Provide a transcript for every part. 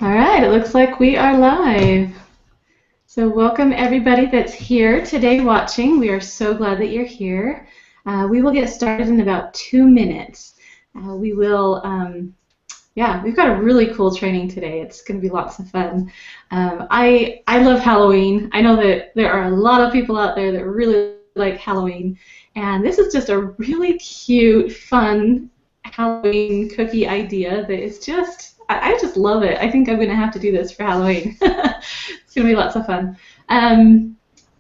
All right, it looks like we are live. So welcome everybody that's here today watching. We are so glad that you're here. We will get started in about 2 minutes. We will, we've got a really cool training today. It's going to be lots of fun. I love Halloween. I know that there are a lot of people out there that really like Halloween, and this is just a really cute, fun Halloween cookie idea that is just, I just love it. I think I'm going to have to do this for Halloween. It's going to be lots of fun.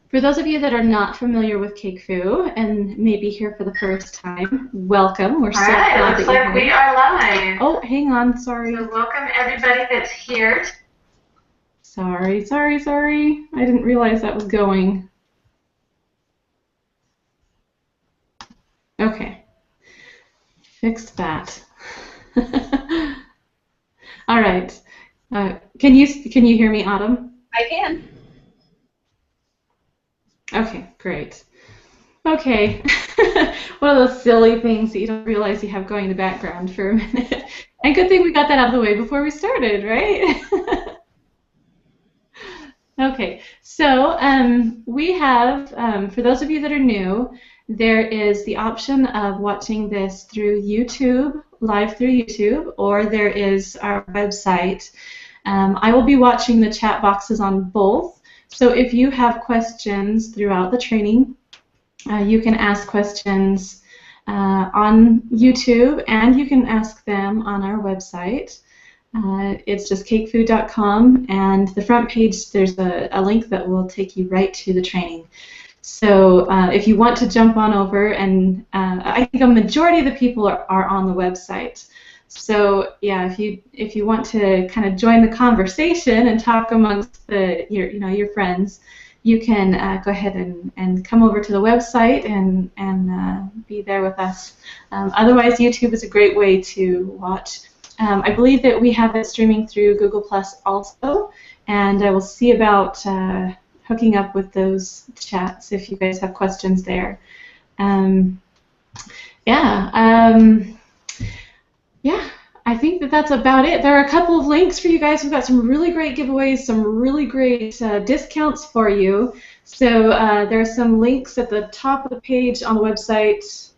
For those of you that are not familiar with CakeFu and maybe here for the first time, welcome. We're so glad that you're here. We are live. Oh, hang on, sorry. So welcome everybody that's here. Sorry. I didn't realize that was going. Okay. Fixed that. All right. Can you hear me, Autumn? I can. Okay, great. Okay. One of those silly things that you don't realize you have going in the background for a minute. And good thing we got that out of the way before we started, right? Okay, so we have, for those of you that are new, there is the option of watching this through YouTube, live through YouTube, or there is our website. I will be watching the chat boxes on both, so if you have questions throughout the training, you can ask questions on YouTube, and you can ask them on our website. It's just cakefu.com, and the front page there's a link that will take you right to the training. So if you want to jump on over, and I think a majority of the people are on the website. So yeah, if you want to kind of join the conversation and talk amongst your friends, you can go ahead and come over to the website and be there with us. Otherwise, YouTube is a great way to watch. I believe that we have it streaming through Google Plus also, and I will see about hooking up with those chats if you guys have questions there. I think that's about it. There are a couple of links for you guys. We've got some really great giveaways, some really great discounts for you. So there are some links at the top of the page on the website.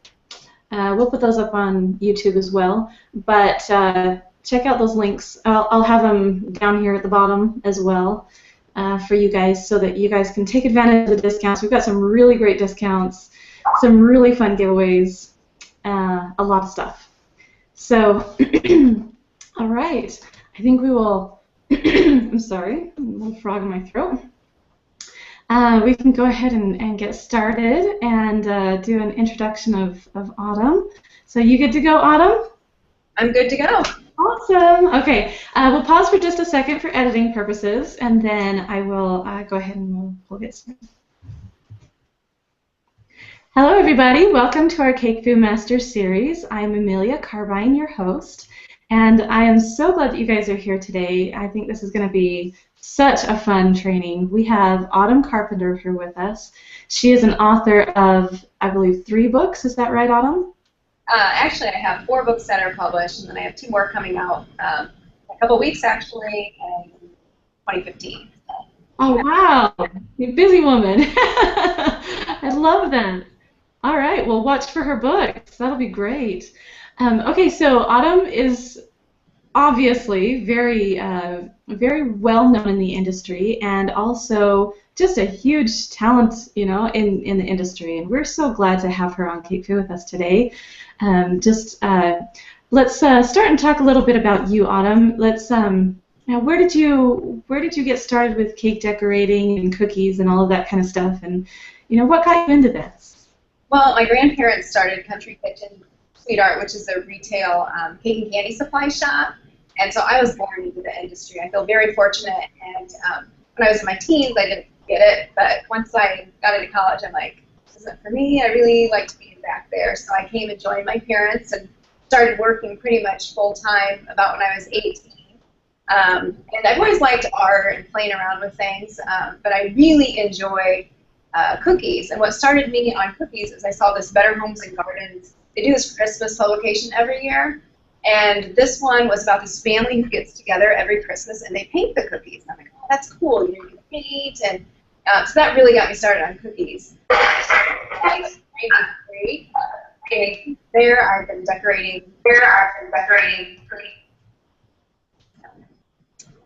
We'll put those up on YouTube as well, but check out those links. I'll have them down here at the bottom as well for you guys so that you guys can take advantage of the discounts. We've got some really great discounts, some really fun giveaways, a lot of stuff. So, all right, I think we will, I'm sorry, a little frog in my throat. We can go ahead and get started and do an introduction of Autumn. So you good to go, Autumn? I'm good to go. Awesome. Okay, we'll pause for just a second for editing purposes, and then I will go ahead and we'll get started. Hello, everybody. Welcome to our CakeFu Masters series. I'm Amelia Carbine, your host, and I am so glad that you guys are here today. I think this is going to be such a fun training. We have Autumn Carpenter here with us. She is an author of, I believe, 3 books. Is that right, Autumn? Actually, I have 4 books that are published, and then I have 2 more coming out a couple weeks, actually, in 2015. Oh, wow. You're a busy woman. I love that. All right. Well, watch for her books. That'll be great. Okay, so Autumn is obviously very well known in the industry, and also just a huge talent, in the industry. And we're so glad to have her on CakeFu with us today. Let's start and talk a little bit about you, Autumn. Now, where did you get started with cake decorating and cookies and all of that kind of stuff? And what got you into this? Well, my grandparents started Country Kitchen Sweetheart, which is a retail cake and candy supply shop. And so I was born into the industry. I feel very fortunate, and when I was in my teens, I didn't get it, but once I got into college, I'm like, this isn't for me. I really like to be back there. So I came and joined my parents and started working pretty much full-time about when I was 18. And I've always liked art and playing around with things, but I really enjoy cookies. And what started me on cookies is I saw this Better Homes and Gardens. They do this Christmas publication every year. And this one was about this family who gets together every Christmas and they paint the cookies. And I'm like, oh, that's cool. You know, you can paint. And so that really got me started on cookies. There I've been decorating.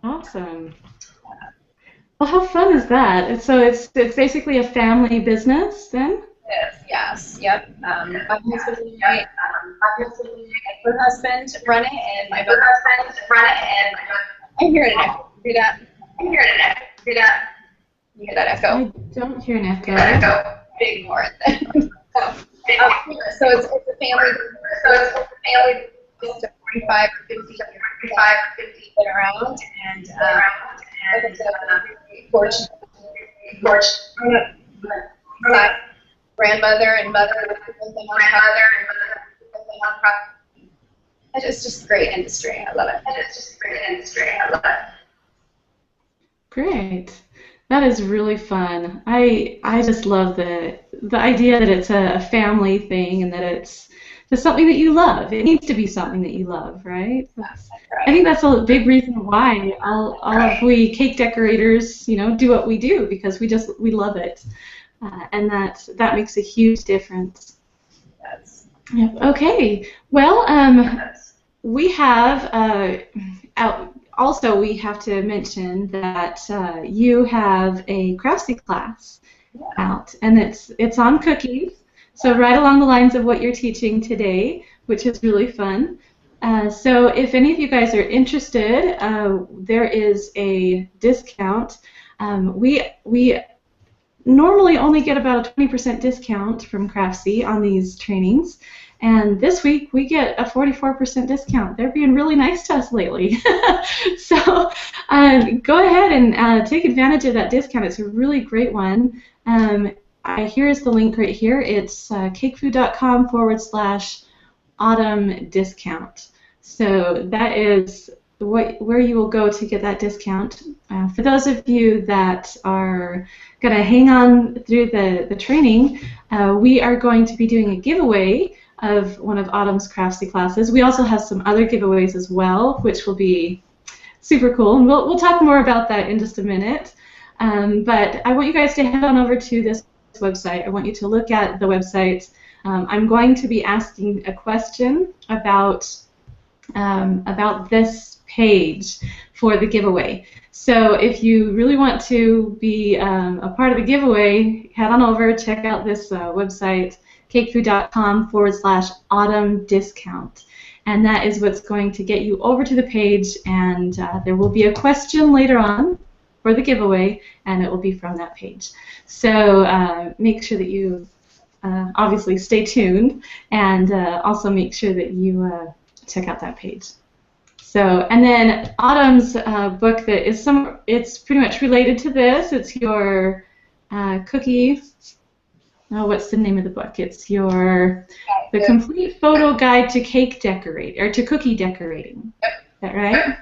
Awesome. Well, how fun is that? So it's basically a family business then? Yes, yep. My husband run it, and my I'm hearing an echo. Do that. You hear that echo? I don't hear an echo. Ignore it then. So it's a family. Just 45 or 50 been around, and fortunate. Grandmother and mother with them on. It's just a great industry. I love it. Great. That is really fun. I just love the idea that it's a family thing and that it's just something that you love. It needs to be something that you love, right? I think that's a big reason why all of we cake decorators, you know, do what we do, because we love it, and that makes a huge difference. Yep. Okay. Well, we have also we have to mention that you have a Craftsy class out, and it's on cookies. So right along the lines of what you're teaching today, which is really fun. So if any of you guys are interested, there is a discount. We normally only get about a 20% discount from Craftsy on these trainings. And this week we get a 44% discount. They're being really nice to us lately. So go ahead and take advantage of that discount. It's a really great one. Here's the link right here. It's cakefu.com/autumn discount. So that is where you will go to get that discount. For those of you that are going to hang on through the training, we are going to be doing a giveaway of one of Autumn's Craftsy classes. We also have some other giveaways as well, which will be super cool. And we'll talk more about that in just a minute. But I want you guys to head on over to this website. I want you to look at the website. I'm going to be asking a question about this page for the giveaway. So if you really want to be a part of the giveaway, head on over, check out this website, cakefu.com/autumn discount. And that is what's going to get you over to the page, and there will be a question later on for the giveaway, and it will be from that page. So make sure that you obviously stay tuned, and also make sure that you check out that page. So, and then Autumn's book that is it's pretty much related to this. It's your cookie. Oh, what's the name of the book? It's the complete photo guide to cake decorate or to cookie decorating. Yep. Is that right?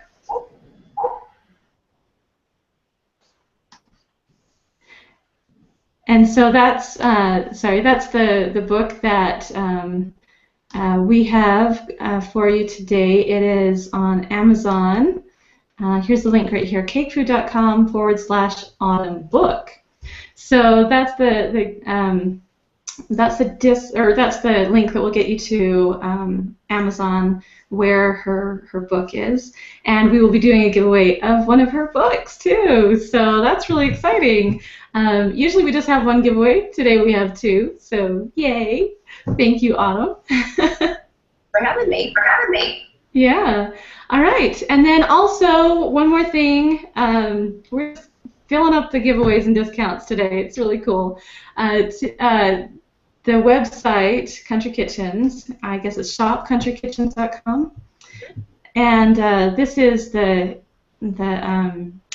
And so that's the book that we have for you today. It is on Amazon. Here's the link right here: cakefu.com/autumn book. So that's the link that will get you to Amazon, where her book is, and we will be doing a giveaway of one of her books too. So that's really exciting. Usually we just have one giveaway. Today we have two. So yay! Thank you, Autumn. For having me. Yeah. All right. And then also one more thing. We're filling up the giveaways and discounts today. It's really cool. The website, Country Kitchens, I guess it's shopcountrykitchens.com. And this is the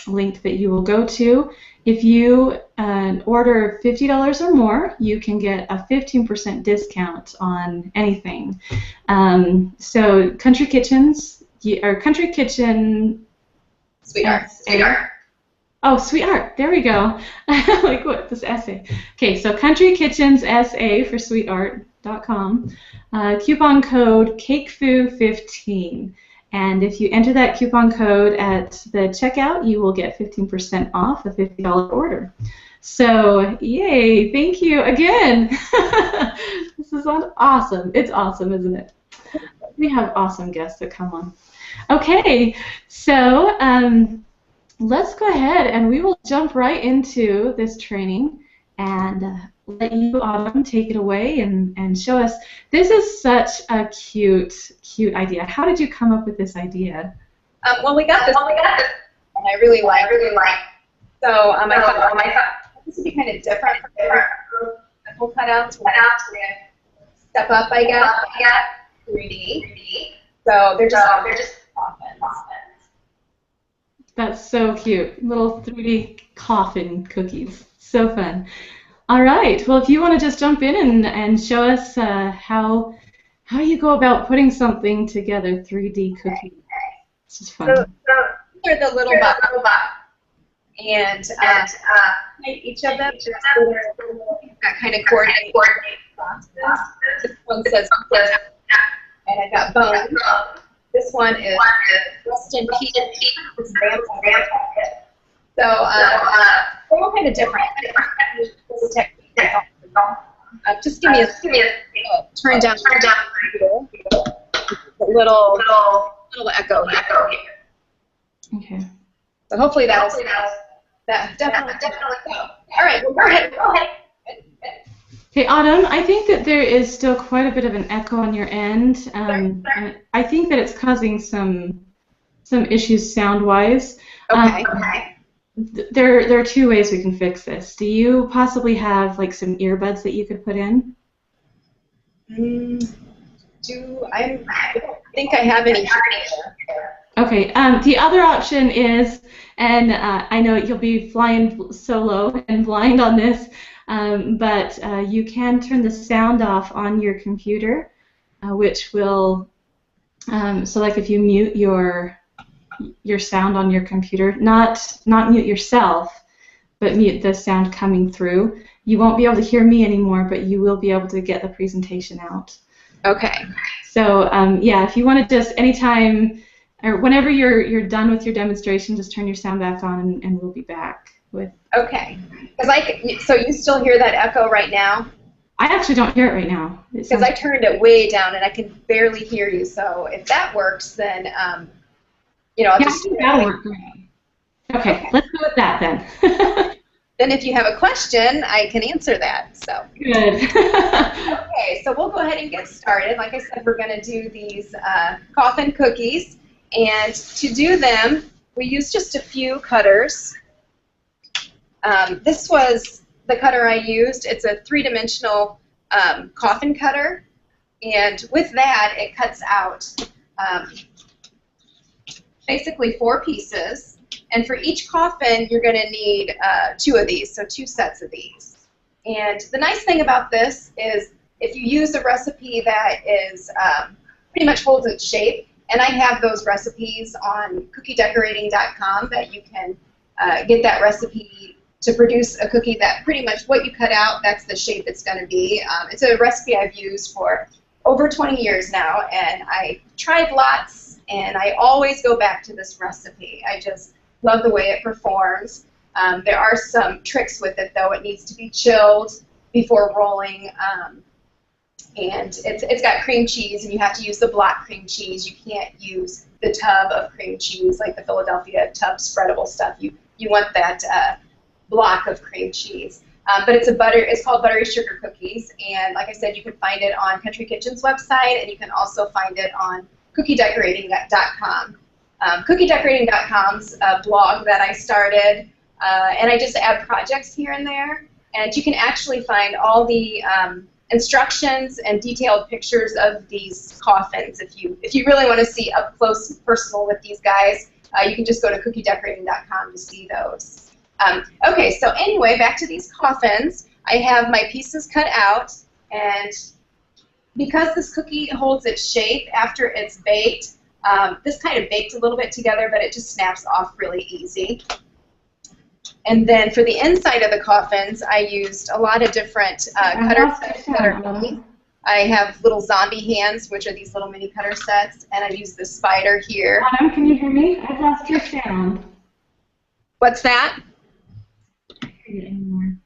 link that you will go to. If you order $50 or more, you can get a 15% discount on anything. So Country Kitchens, or Country Kitchen... Sweetheart. Oh, Sweetheart. There we go. Like what? This essay. Okay, so Country Kitchens SA for Sweetheart. CakeFu.com, coupon code CakeFu15. And if you enter that coupon code at the checkout, you will get 15% off a $50 order. So, yay, thank you again. This is awesome. It's awesome, isn't it? We have awesome guests that come on. Okay, so let's go ahead and we will jump right into this training and let you, Autumn, take it away and show us. This is such a cute idea. How did you come up with this idea? Well, we got this, and I really like. So I thought this would be kind of different from simple cutouts. Step up, I guess. 3D. So they're just coffins. That's so cute. Little 3D coffin cookies. So fun. All right. Well, if you want to just jump in and show us how you go about putting something together, 3D cookie. This is fun. So they're the little box. And each of them got kind of coordinate boxes. This one says, and I got bone. This one is rest in peace. It's vampire. So they're all kind of different. Just give me a turn down. A little echo here. Okay. So hopefully that definitely. All right, well, go ahead. Okay, Autumn, I think that there is still quite a bit of an echo on your end. And I think that it's causing some issues sound-wise. Okay. There are two ways we can fix this. Do you possibly have like some earbuds that you could put in? I don't think I have any. Okay. The other option is, and I know you'll be flying solo and blind on this, but you can turn the sound off on your computer, which will, so like if you mute your sound on your computer, not mute yourself, but mute the sound coming through, you won't be able to hear me anymore, but you will be able to get the presentation out. Okay. So yeah, if you want to just anytime or whenever you're done with your demonstration, just turn your sound back on and we'll be back with. Okay. So you still hear that echo right now? I actually don't hear it right now. Because I turned it way down and I can barely hear you. So if that works, then I'll just. I think that'll work great. Okay, let's go with that then. Then if you have a question, I can answer that. So. Good. Okay, so we'll go ahead and get started. Like I said, we're going to do these coffin cookies. And to do them, we use just a few cutters. This was the cutter I used. It's a three-dimensional coffin cutter. And with that, it cuts out basically 4 pieces. And for each coffin, you're going to need 2 of these, so 2 sets of these. And the nice thing about this is if you use a recipe that is pretty much holds its shape, and I have those recipes on cookiedecorating.com that you can get that recipe to produce a cookie that pretty much what you cut out, that's the shape it's going to be. It's a recipe I've used for over 20 years now, and I tried lots, and I always go back to this recipe. I just love the way it performs. There are some tricks with it, though. It needs to be chilled before rolling. And it's got cream cheese, and you have to use the block cream cheese. You can't use the tub of cream cheese, like the Philadelphia tub spreadable stuff. You want that block of cream cheese. But it's called Buttery Sugar Cookies, and like I said, you can find it on Country Kitchen's website, and you can also find it on cookiedecorating.com. Cookiedecorating.com's a blog that I started, and I just add projects here and there, and you can actually find all the instructions and detailed pictures of these coffins. If you really want to see up close and personal with these guys, you can just go to cookiedecorating.com to see those. Okay, so anyway, back to these coffins. I have my pieces cut out, and because this cookie holds its shape after it's baked, this kind of baked a little bit together, but it just snaps off really easy. And then for the inside of the coffins, I used a lot of different cutters. I have little zombie hands, which are these little mini cutter sets, and I use the spider here. Autumn, can you hear me? I've lost your sound. What's that? I can't hear you anymore.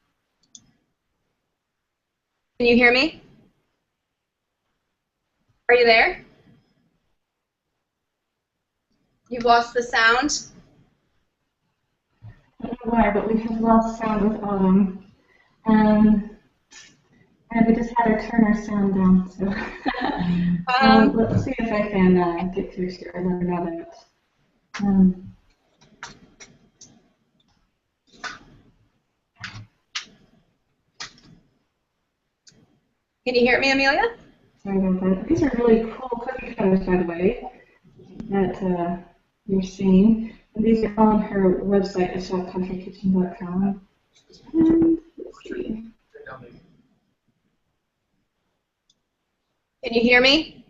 Can you hear me? Are you there? You've lost the sound? I don't know why, but we have lost sound with Autumn. And we just had her turn our sound down, so let's see if I can get through here. I never know that. Can you hear me, Amelia? Sorry about that. These are really cool cookie cutters, by the way, that you're seeing. And these are on her website, shopcountrykitchen.com. And let's see. Can you hear me?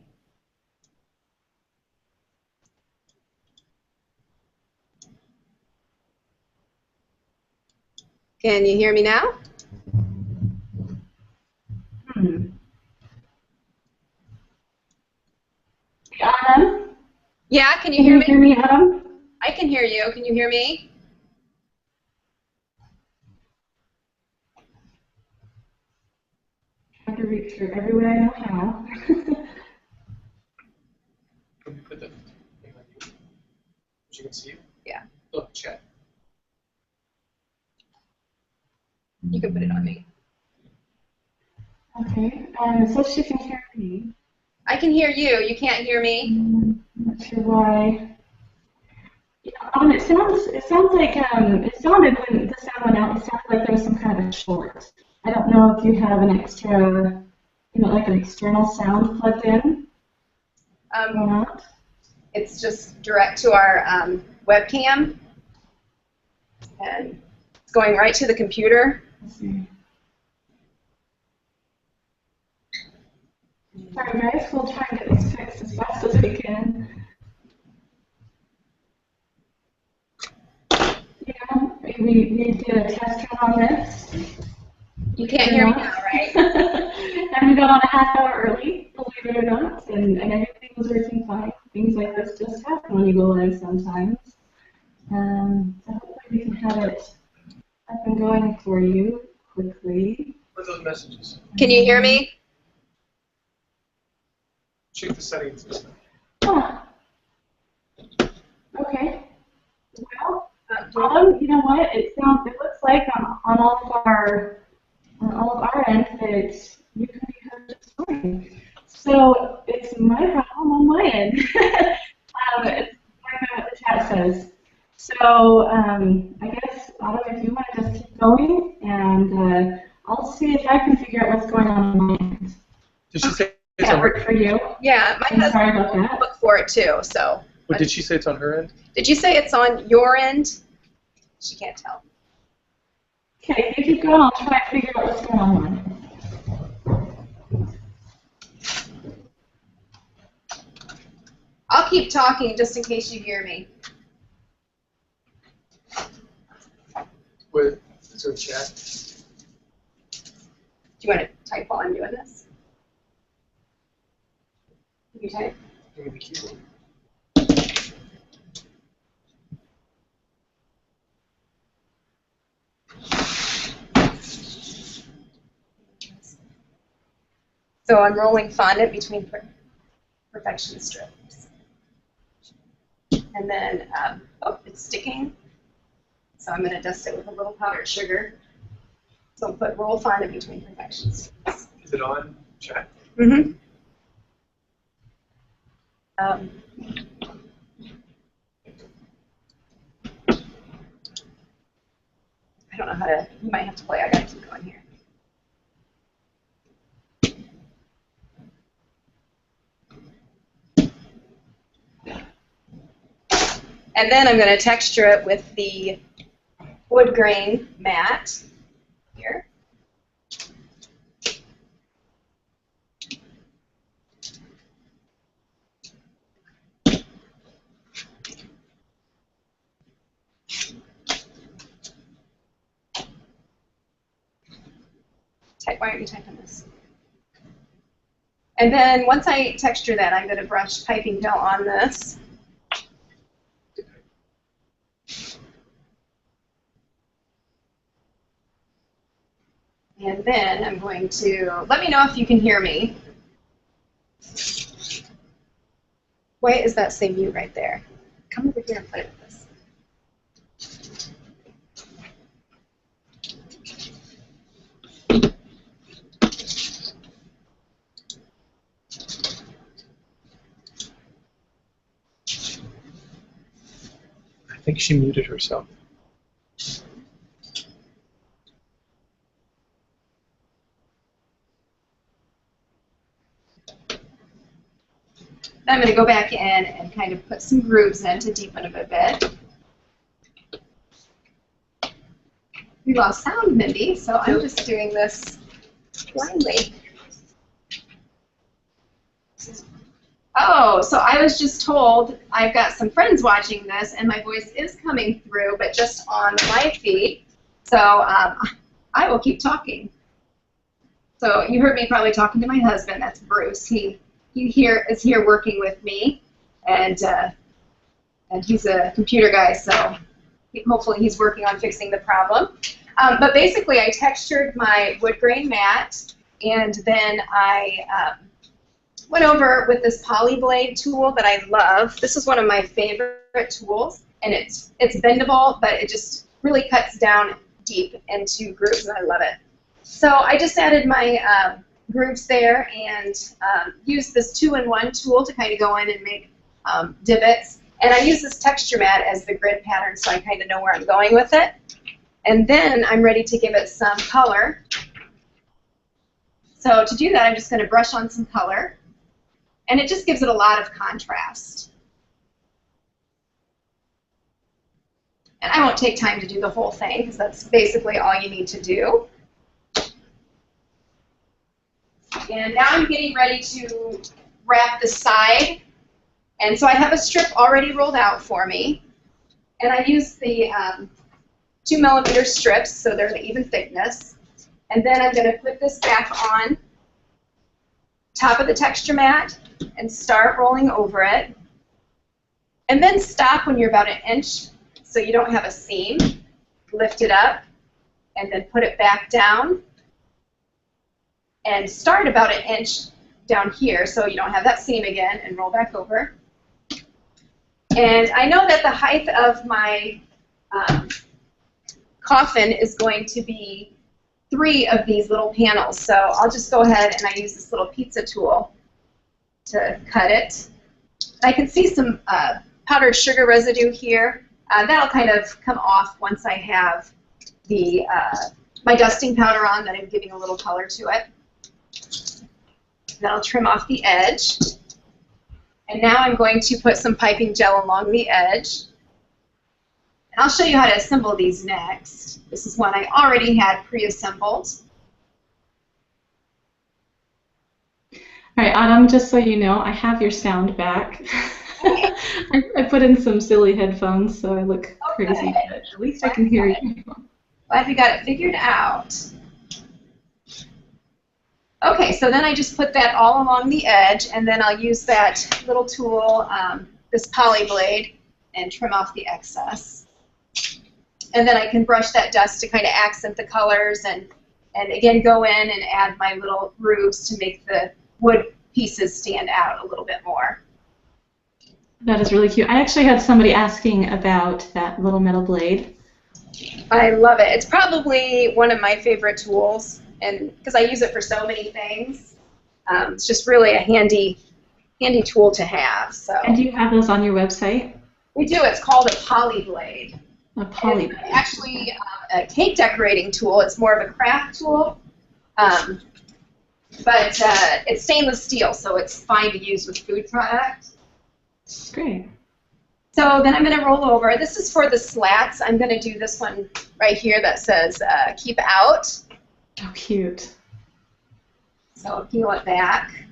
Can you hear me now? Autumn? Yeah, can you hear me? Can you hear me, Autumn? I can hear you. Can you hear me? Trying to reach her every way I know how. Can you put the thing on you? So you can see it? Yeah. Look, chat. You can put it on me. Okay, so she can hear me. I can hear you. You can't hear me? I'm not sure why. It sounds like it sounded when the sound went out. It sounded like there was some kind of a short. I don't know if you have an extra, like an external sound plugged in or not. It's just direct to our webcam, and it's going right to the computer. Let's see. Sorry guys, we'll try and get this fixed as fast as we can. We did a test run on this. You can't hear me now, right? And we got on a half hour early, believe it or not, and everything was working fine. Things like this just happen when you go live sometimes. So hopefully we can have it up and going for you quickly. What are those messages? Can you hear me? Check the settings this time. Huh. Okay. Well, you know what? It looks like on all of our end that you can be heard just fine. So it's my problem on my end. It's what the chat says. So I guess Autumn, if you want to just keep going, and I'll see if I can figure out what's going on my end. Did she say it's That on work her? for you? Yeah, my I'm sorry about husband that. looked for it too. So. What did she say it's on her end? Did you say it's on your end? She can't tell. Okay, if you keep going, I'll try to figure out what's going on. I'll keep talking just in case you hear me. With is there a chat? Do you want to type while I'm doing this? You type? Give me the keyboard. So I'm rolling fondant between perfection strips. And then, oh, it's sticking. So I'm going to dust it with a little powdered sugar. So I'll put roll fondant between perfection strips. Is it on chat? Mm-hmm. I don't know how to, you might have to play. I got to keep going here. And then I'm going to texture it with the wood grain mat here. Why aren't you typing this? And then once I texture that, I'm going to brush piping gel on this. And then I'm going to, let me know if you can hear me. Why is that say mute right there? Come over here and play with this. I think she muted herself. I'm going to go back in and kind of put some grooves in to deepen them a bit. We lost sound, Mindy, so I'm just doing this blindly. Oh, so I was just told I've got some friends watching this, and my voice is coming through, but just on the live feed. So I will keep talking. So you heard me probably talking to my husband. That's Bruce. He is here working with me, and he's a computer guy, so hopefully he's working on fixing the problem. But basically, I textured my wood grain mat, and then I went over with this poly blade tool that I love. This is one of my favorite tools, and it's bendable, but it just really cuts down deep into grooves, and I love it. So I just added my grooves there and used this 2-in-1 tool to kind of go in and make divots. And I use this texture mat as the grid pattern, so I kind of know where I'm going with it. And then I'm ready to give it some color. So to do that, I'm just going to brush on some color. And it just gives it a lot of contrast. And I won't take time to do the whole thing, because that's basically all you need to do. And now I'm getting ready to wrap the side. And so I have a strip already rolled out for me. And I use the 2mm strips, so they're an even thickness. And then I'm going to put this back on top of the texture mat and start rolling over it. And then stop when you're about 1 inch so you don't have a seam. Lift it up and then put it back down. And start about 1 inch down here so you don't have that seam again, and roll back over. And I know that the height of my coffin is going to be 3 of these little panels. So I'll just go ahead and I use this little pizza tool to cut it. I can see some powdered sugar residue here. That'll kind of come off once I have the my dusting powder on, that I'm giving a little color to it. Then I'll trim off the edge. And now I'm going to put some piping gel along the edge. And I'll show you how to assemble these next. This is one I already had pre-assembled. All right, Autumn, just so you know, I have your sound back. I put in some silly headphones, so I look crazy, but at least I can hear you. Glad we got it figured out. Okay, so then I just put that all along the edge, and then I'll use that little tool, this poly blade, and trim off the excess. And then I can brush that dust to kind of accent the colors, and again go in and add my little grooves to make the wood pieces stand out a little bit more. That is really cute. I actually had somebody asking about that little metal blade. I love it. It's probably one of my favorite tools, and because I use it for so many things, it's just really a handy tool to have. So. And do you have those on your website? We do. It's called a poly blade. A poly blade. It's actually a cake decorating tool. It's more of a craft tool, but it's stainless steel, so it's fine to use with food products. Great. So then I'm going to roll over. This is for the slats. I'm going to do this one right here that says keep out. Oh, cute. So peel it back.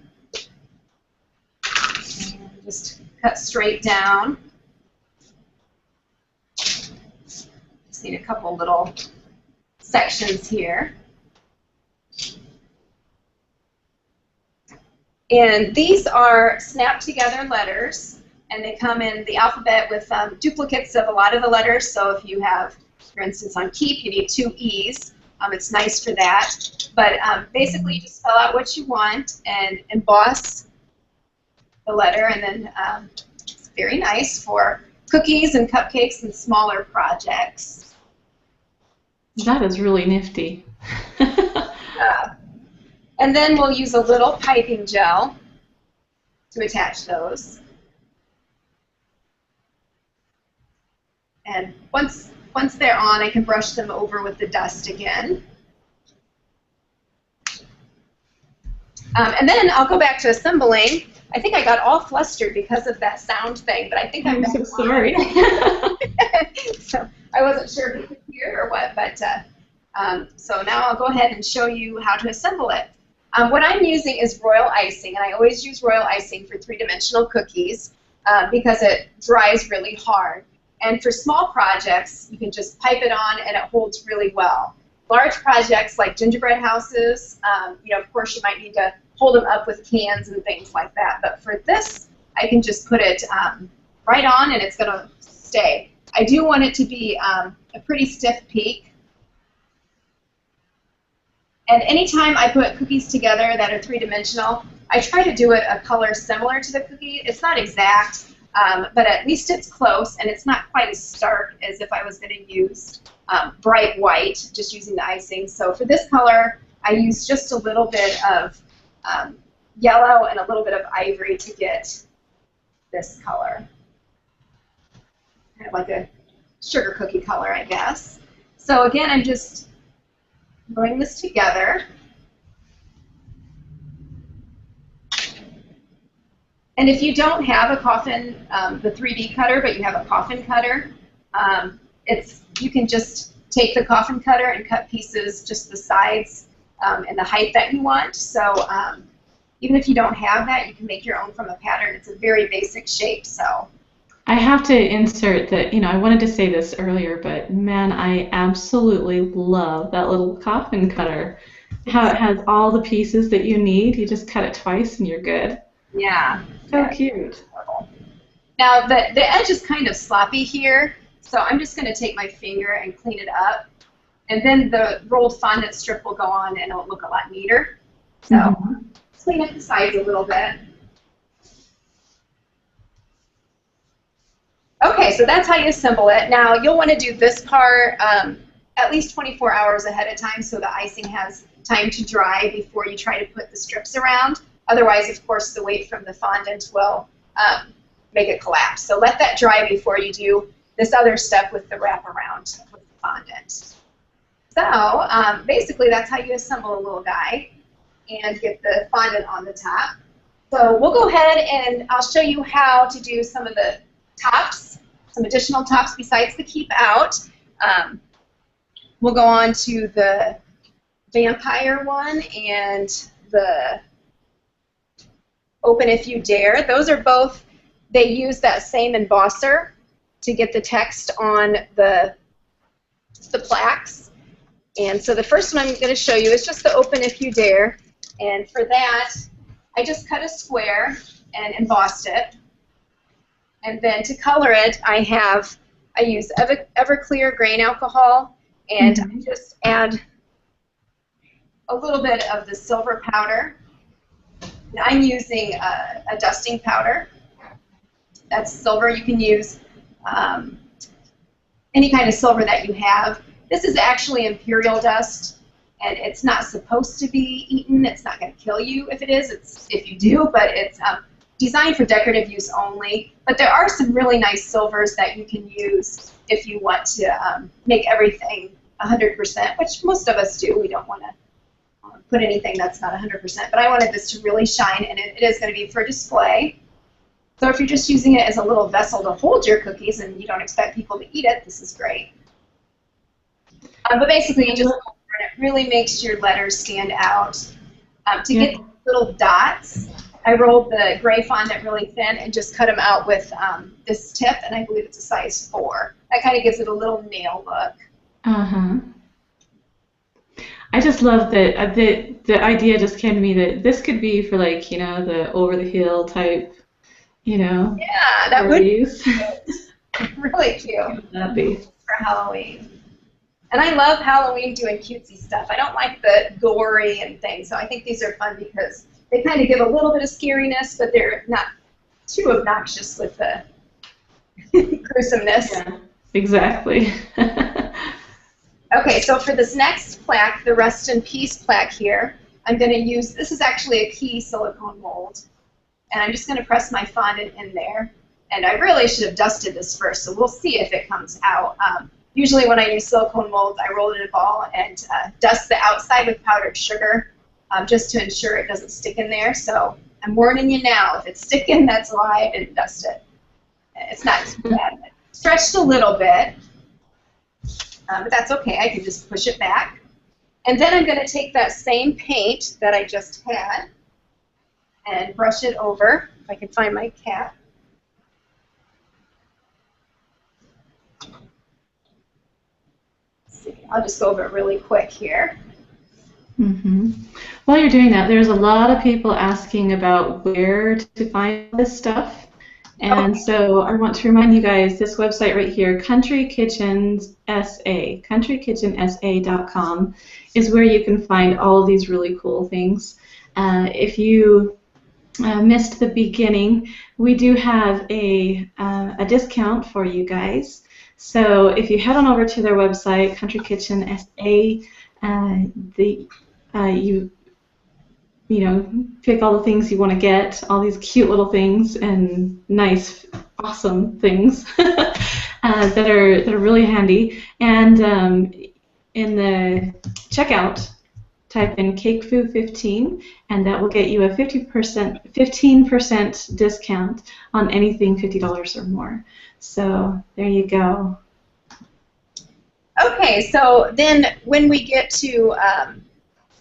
And just cut straight down. Just need a couple little sections here. And these are snapped together letters, and they come in the alphabet with duplicates of a lot of the letters. So if you have, for instance, on keep, you need 2 E's. It's nice for that. But basically, you just spell out what you want and emboss the letter, and then it's very nice for cookies and cupcakes and smaller projects. That is really nifty. And then we'll use a little piping gel to attach those. And once they're on, I can brush them over with the dust again. And then I'll go back to assembling. I think I got all flustered because of that sound thing, but I think I'm so sorry. So I wasn't sure if you could hear or what, but so now I'll go ahead and show you how to assemble it. What I'm using is royal icing, and I always use royal icing for 3-dimensional cookies because it dries really hard. And for small projects, you can just pipe it on and it holds really well. Large projects like gingerbread houses, of course you might need to hold them up with cans and things like that. But for this, I can just put it right on and it's going to stay. I do want it to be a pretty stiff peak. And anytime I put cookies together that are 3-dimensional, I try to do it a color similar to the cookie. It's not exact, but at least it's close, and it's not quite as stark as if I was going to use bright white, just using the icing. So for this color, I use just a little bit of yellow and a little bit of ivory to get this color. Kind of like a sugar cookie color, I guess. So again, I'm just throwing this together. And if you don't have a coffin, the 3D cutter, but you have a coffin cutter, you can just take the coffin cutter and cut pieces just the sides and the height that you want. So even if you don't have that, you can make your own from a pattern. It's a very basic shape. So I have to insert that, I wanted to say this earlier, but man, I absolutely love that little coffin cutter. How it has all the pieces that you need. You just cut it twice and you're good. Yeah. So cute. Now the edge is kind of sloppy here, so I'm just going to take my finger and clean it up. And then the rolled fondant strip will go on and it'll look a lot neater. So clean up the sides a little bit. Okay, so that's how you assemble it. Now, you'll want to do this part at least 24 hours ahead of time so the icing has time to dry before you try to put the strips around. Otherwise, of course, the weight from the fondant will make it collapse. So let that dry before you do this other step with the wraparound with the fondant. So basically, that's how you assemble a little guy and get the fondant on the top. So we'll go ahead and I'll show you how to do some of the tops, some additional tops besides the keep out. We'll go on to the vampire one and the open if you dare. Those are both, they use that same embosser to get the text on the plaques. And so the first one I'm going to show you is just the open if you dare. And for that, I just cut a square and embossed it. And then to color it, I use Everclear grain alcohol, and I just add a little bit of the silver powder. And I'm using a dusting powder. That's silver. You can use any kind of silver that you have. This is actually imperial dust, and it's not supposed to be eaten. It's not going to kill you if it is. It's if you do, but it's designed for decorative use only. But there are some really nice silvers that you can use if you want to make everything 100%, which most of us do. We don't want to put anything that's not 100%. But I wanted this to really shine, and it is going to be for display. So if you're just using it as a little vessel to hold your cookies and you don't expect people to eat it, this is great. But basically, you just and it really makes your letters stand out. To get little dots, I rolled the gray fondant really thin and just cut them out with this tip, and I believe it's a size 4. That kind of gives it a little nail look. I just love that the idea just came to me that this could be for like, you know, the over the hill type, you know, Yeah, that would be parties. cute. Really cute That'd be. for Halloween. And I love Halloween doing cutesy stuff. I don't like the gory and things, so I think these are fun because they kind of give a little bit of scariness, but they're not too obnoxious with the gruesomeness. Yeah, exactly. Okay, so for this next plaque, the Rest in Peace plaque here, I'm going to use, this is actually a key silicone mold, and I'm just going to press my fondant in there. And I really should have dusted this first, so we'll see if it comes out. Usually when I use silicone molds, I roll it in a ball and dust the outside with powdered sugar just to ensure it doesn't stick in there. So I'm warning you now, if it's sticking, that's why I didn't dust it. It's not too bad. It stretched a little bit, but that's okay. I can just push it back. And then I'm going to take that same paint that I just had and brush it over, if I can find my cap. Let's see. I'll just go over it really quick here. Mm-hmm. While you're doing that, there's a lot of people asking about where to find this stuff. And so I want to remind you guys, this website right here, Country Kitchens SA, countrykitchensa.com, is where you can find all of these really cool things. If you missed the beginning, we do have a discount for you guys. So if you head on over to their website, Country Kitchen SA, you know, pick all the things you want to get, all these cute little things and nice, awesome things that are really handy. And in the checkout, type in CakeFu 15, and that will get you a 15% discount on anything $50 or more. So there you go. Okay, so then when we get to,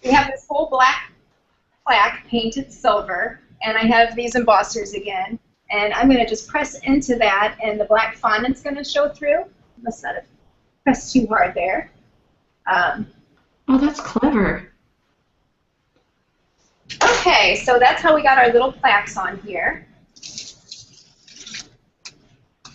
we have this whole black plaque painted silver, and I have these embossers again, and I'm going to just press into that, and the black fondant's going to show through. Must not have pressed too hard there. Oh, that's clever. Okay, so that's how we got our little plaques on here.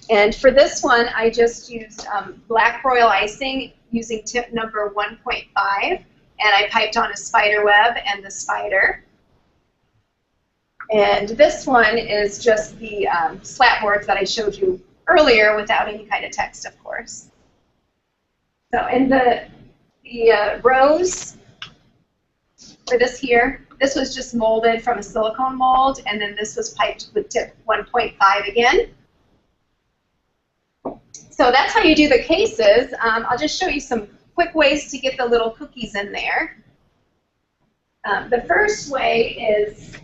And for this one, I just used black royal icing using tip number 1.5, and I piped on a spider web and the spider. And this one is just the slat boards that I showed you earlier without any kind of text, of course. So in the rose for this here, this was just molded from a silicone mold, and then this was piped with tip 1.5 again. So that's how you do the cases. I'll just show you some quick ways to get the little cookies in there. The first way is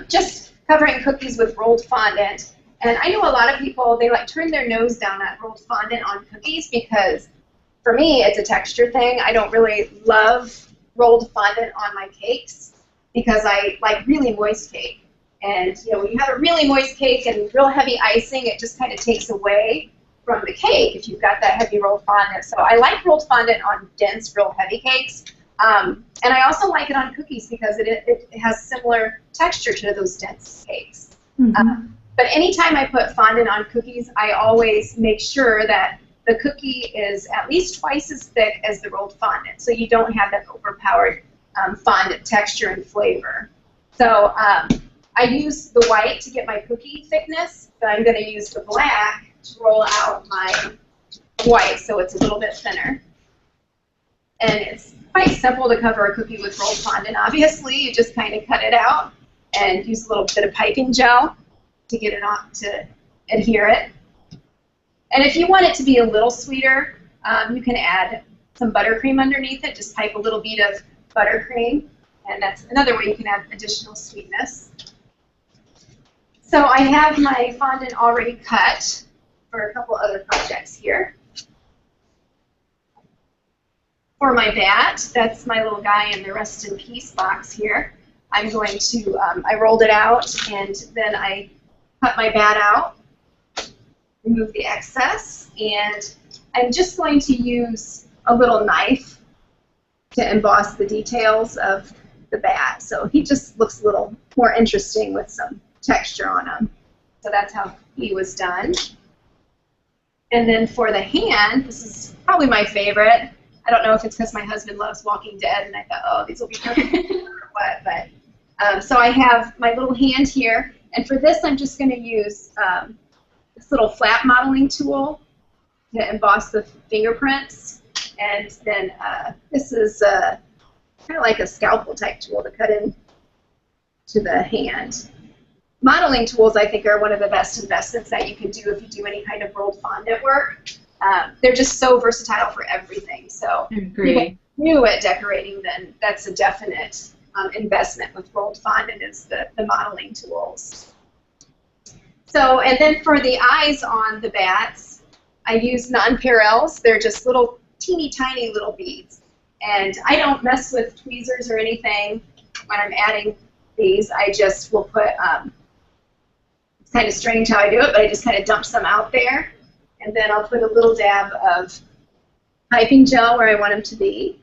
just covering cookies with rolled fondant. And I know a lot of people, they like turn their nose down at rolled fondant on cookies because for me it's a texture thing. I don't really love rolled fondant on my cakes because I like really moist cake. And you know, when you have a really moist cake and real heavy icing, it just kind of takes away from the cake if you've got that heavy rolled fondant. So I like rolled fondant on dense, real heavy cakes. And I also like it on cookies because it has similar texture to those dense cakes. Mm-hmm. But anytime I put fondant on cookies, I always make sure that the cookie is at least twice as thick as the rolled fondant, so you don't have that overpowered fondant texture and flavor. So I use the white to get my cookie thickness, but I'm going to use the black to roll out my white so it's a little bit thinner. And it's quite simple to cover a cookie with rolled fondant. Obviously, you just kind of cut it out and use a little bit of piping gel to get it on to adhere it. And if you want it to be a little sweeter, you can add some buttercream underneath it. Just pipe a little bead of buttercream, and that's another way you can add additional sweetness. So I have my fondant already cut for a couple other projects here. For my bat, that's my little guy in the Rest in Peace box here. I'm going to, I rolled it out and then I cut my bat out, remove the excess, and I'm just going to use a little knife to emboss the details of the bat. So he just looks a little more interesting with some texture on him. So that's how he was done. And then for the hand, this is probably my favorite. I don't know if it's because my husband loves Walking Dead, and I thought, oh, these will be perfect or what. But so I have my little hand here, and for this, I'm just going to use this little flat modeling tool to emboss the fingerprints. And then this is kind of like a scalpel type tool to cut in to the hand. Modeling tools, I think, are one of the best investments that you can do if you do any kind of rolled fondant work. They're just so versatile for everything. So if you're new at decorating, then that's a definite investment with rolled fondant is the modeling tools. So, and then for the eyes on the bats, I use non-parallels. They're just little teeny tiny little beads. And I don't mess with tweezers or anything when I'm adding these. I just will put, it's kind of strange how I do it, but I just kind of dump some out there. And then I'll put a little dab of piping gel where I want them to be.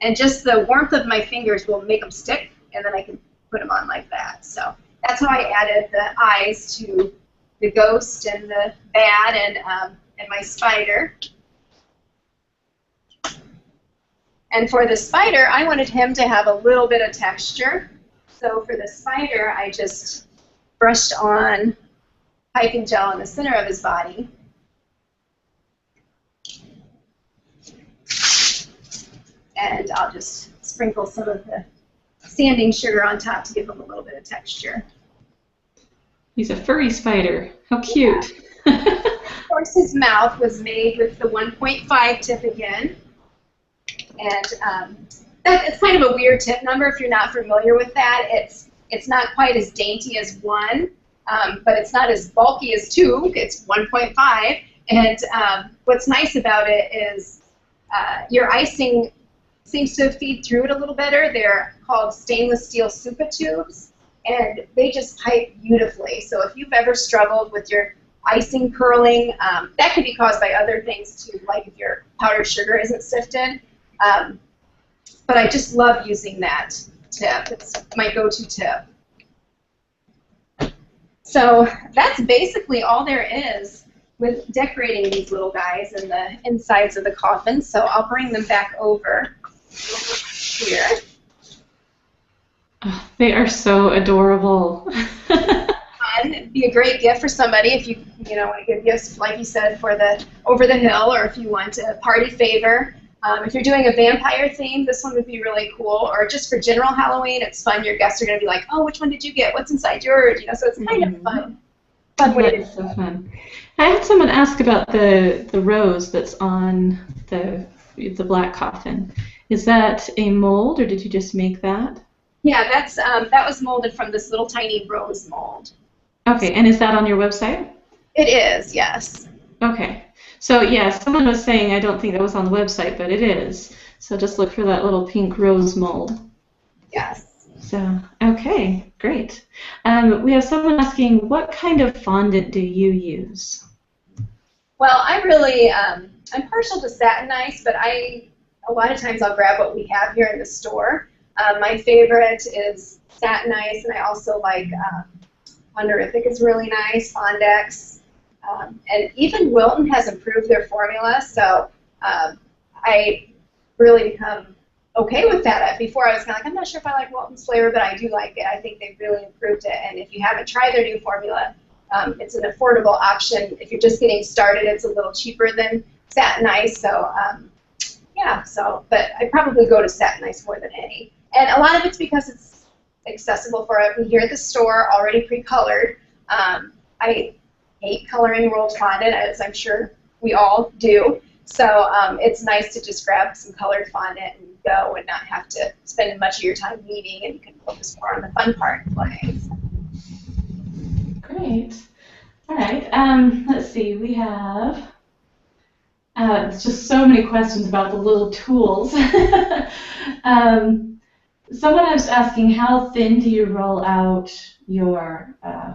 And just the warmth of my fingers will make them stick, and then I can put them on like that. So that's how I added the eyes to the ghost and the bat and my spider. And for the spider, I wanted him to have a little bit of texture. So for the spider, I just brushed on piping gel in the center of his body. And I'll just sprinkle some of the sanding sugar on top to give him a little bit of texture. He's a furry spider. How cute. Yeah. Of course, his mouth was made with the 1.5 tip again. And it's kind of a weird tip number if you're not familiar with that. It's not quite as dainty as 1, but it's not as bulky as 2. It's 1.5. And what's nice about it is your icing seems to feed through it a little better. They're called stainless steel Supa tubes, and they just pipe beautifully. So if you've ever struggled with your icing curling, that could be caused by other things too, like if your powdered sugar isn't sifted. But I just love using that tip. It's my go-to tip. So that's basically all there is with decorating these little guys and the insides of the coffin. So I'll bring them back over here. Oh, they are so adorable. It'd be a great gift for somebody if you want to give gifts, like you said, for the over the hill, or if you want a party favor. If you're doing a vampire theme, this one would be really cool. Or just for general Halloween, it's fun. Your guests are going to be like, "Oh, which one did you get? What's inside yours?" So it's kind of fun. Fun way to do it. So fun. I had someone ask about the rose that's on the black coffin. Is that a mold, or did you just make that? Yeah, that's that was molded from this little tiny rose mold. Okay, and is that on your website? It is, yes. Okay. So yeah, someone was saying I don't think that was on the website, but it is. So just look for that little pink rose mold. Yes. So, okay, great. We have someone asking, what kind of fondant do you use? Well, I really, I'm partial to satin ice, but a lot of times I'll grab what we have here in the store. My favorite is satin ice, and I also like Wonderific is really nice, Fondex. And even Wilton has improved their formula, so I really become okay with that. Before I was kind of like, I'm not sure if I like Wilton's flavor, but I do like it. I think they've really improved it, and if you haven't tried their new formula, it's an affordable option. If you're just getting started, it's a little cheaper than satin ice, so yeah, but I probably go to satin ice more than any. And a lot of it's because it's accessible for everyone here at the store, already pre-colored. I hate coloring rolled fondant, as I'm sure we all do. So it's nice to just grab some colored fondant and go and not have to spend much of your time weeding, and you can focus more on the fun part of playing. Great. All right. Let's see. We have just so many questions about the little tools. Someone was asking, how thin do you roll out your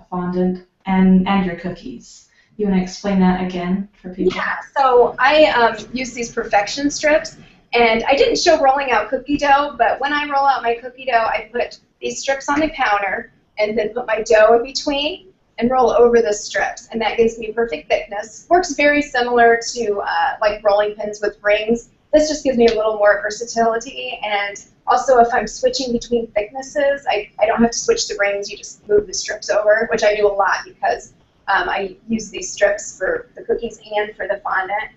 fondant and your cookies? You want to explain that again for people? Yeah, so I use these perfection strips, And I didn't show rolling out cookie dough, but when I roll out my cookie dough, I put these strips on the counter and then put my dough in between and roll over the strips, and that gives me perfect thickness. Works very similar to like rolling pins with rings. This just gives me a little more versatility, and also if I'm switching between thicknesses, I don't have to switch the rings, you just move the strips over, which I do a lot because I use these strips for the cookies and for the fondant.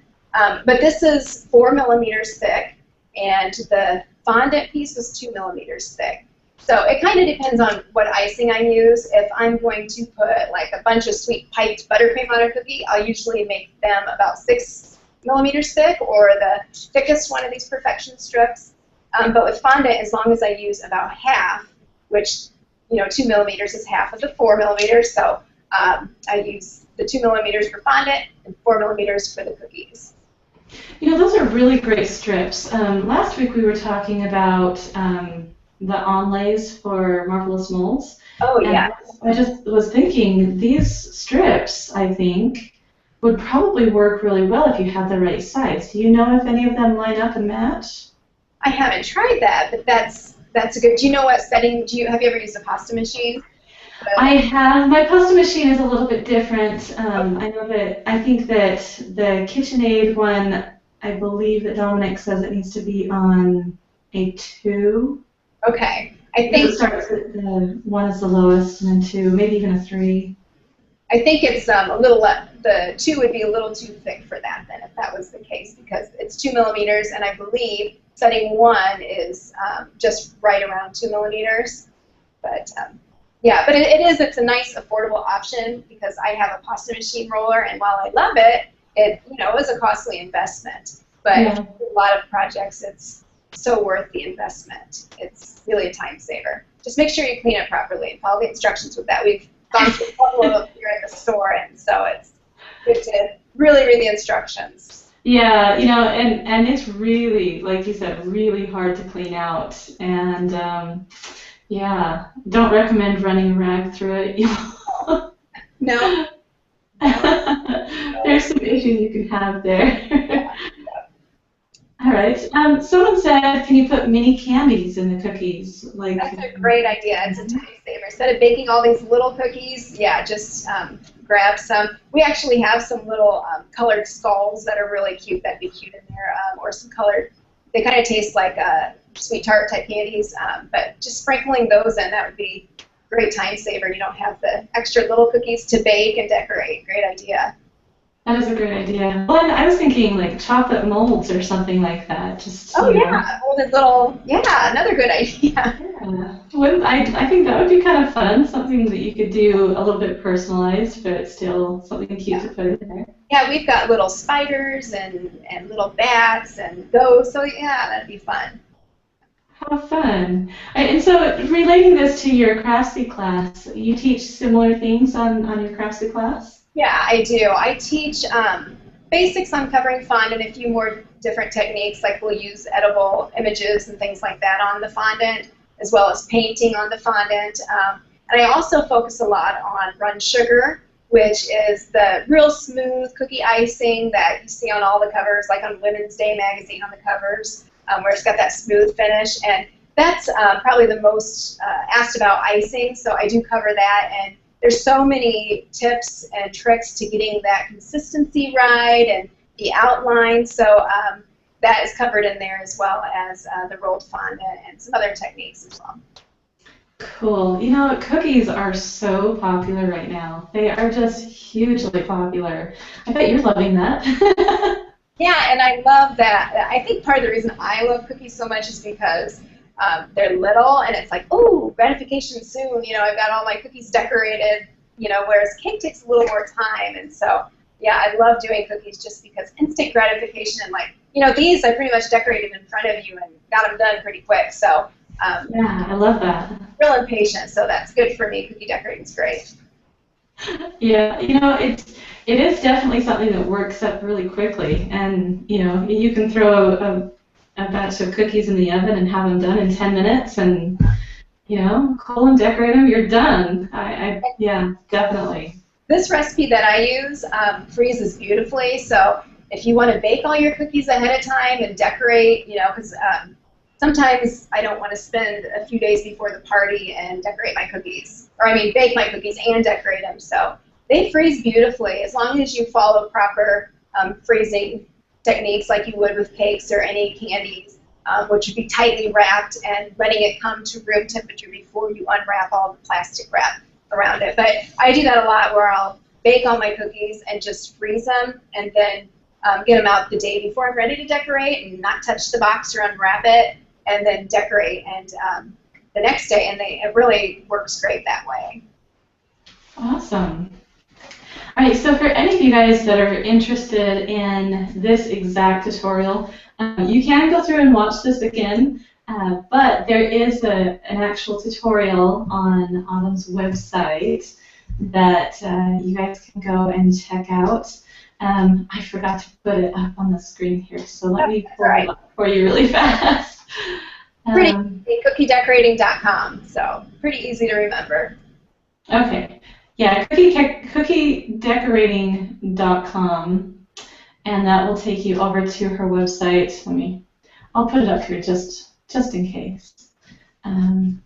But this is 4 millimeters thick, and the fondant piece was 2 millimeters thick. So it kind of depends on what icing I use. If I'm going to put like a bunch of sweet piped buttercream on a cookie, I'll usually make them about 6 millimeters thick, or the thickest one of these perfection strips. But with fondant, as long as I use about half, which 2 millimeters is half of the 4 millimeters, so I use the 2 millimeters for fondant and 4 millimeters for the cookies. Those are really great strips. Last week we were talking about the onlays for marvelous molds. Oh, yeah. I just was thinking these strips, I think, would probably work really well if you had the right size. Do you know if any of them line up and match? I haven't tried that, but that's a good. Do you know what setting? Have you ever used a pasta machine? I have. My pasta machine is a little bit different. I think that the KitchenAid one, I believe that Dominic says it needs to be on a 2. Okay. I think it starts at the 1 is the lowest, and then 2, maybe even a 3. I think it's a little. The 2 would be a little too thick for that then, if that was the case, because it's 2 millimeters, and I believe setting 1 is just right around 2 millimeters. But yeah, but it's a nice affordable option because I have a pasta machine roller, and while I love it, it is a costly investment. But Yeah. for a lot of projects, it's so worth the investment. It's really a time saver. Just make sure you clean it properly and follow the instructions with that. We've gone through a couple of them here at the store, and so it's good to really read the instructions. Yeah, and it's really, like you said, really hard to clean out. And yeah, don't recommend running a rag through it. No. There's some issues you can have there. All right. Someone said, can you put mini candies in the cookies? That's a great idea. It's a time saver. Instead of baking all these little cookies, yeah, just grab some. We actually have some little colored skulls that are really cute. That'd be cute in there, or some colored. They kind of taste like sweet tart type candies, but just sprinkling those in, that would be a great time saver. You don't have the extra little cookies to bake and decorate. Great idea. That is a great idea. Well, and I was thinking like chocolate molds or something like that. Yeah, molded little. Yeah, another good idea. Yeah. I think that would be kind of fun. Something that you could do a little bit personalized, but still something cute to put in there. Yeah, we've got little spiders and little bats and ghosts. So yeah, that'd be fun. How fun. And so relating this to your Craftsy class, you teach similar things on your Craftsy class? Yeah, I do. I teach basics on covering fondant and a few more different techniques, like we'll use edible images and things like that on the fondant, as well as painting on the fondant. And I also focus a lot on run sugar, which is the real smooth cookie icing that you see on all the covers, like on Women's Day magazine on the covers, where it's got that smooth finish. And that's probably the most asked about icing, so I do cover that. And there's so many tips and tricks to getting that consistency right and the outline, so that is covered in there, as well as the rolled fondant and some other techniques as well. Cool. Cookies are so popular right now. They are just hugely popular. I bet you're loving that. Yeah, and I love that. I think part of the reason I love cookies so much is because they're little, and it's like, oh, gratification soon. I've got all my cookies decorated, whereas cake takes a little more time. And so, yeah, I love doing cookies just because instant gratification. And these I pretty much decorated in front of you and got them done pretty quick. So, yeah, I love that. Real impatient, so that's good for me. Cookie decorating's great. Yeah, it is definitely something that works up really quickly. And, you can throw a batch of cookies in the oven and have them done in 10 minutes and, cool and decorate them, you're done. Yeah, definitely. This recipe that I use freezes beautifully, so if you want to bake all your cookies ahead of time and decorate, you know, because sometimes I don't want to spend a few days before the party and decorate my cookies, or I mean bake my cookies and decorate them. So they freeze beautifully as long as you follow proper freezing techniques like you would with cakes or any candies, which would be tightly wrapped and letting it come to room temperature before you unwrap all the plastic wrap around it. But I do that a lot where I'll bake all my cookies and just freeze them and then get them out the day before I'm ready to decorate and not touch the box or unwrap it, and then decorate and the next day, and it really works great that way. Awesome. All right, so for any of you guys that are interested in this exact tutorial, you can go through and watch this again, but there is an actual tutorial on Autumn's website that you guys can go and check out. I forgot to put it up on the screen here, so let me pull it up for you really fast. Pretty easy, cookiedecorating.com, so pretty easy to remember. Okay. Yeah, cookiedecorating.com, and that will take you over to her website. I'll put it up here just in case. For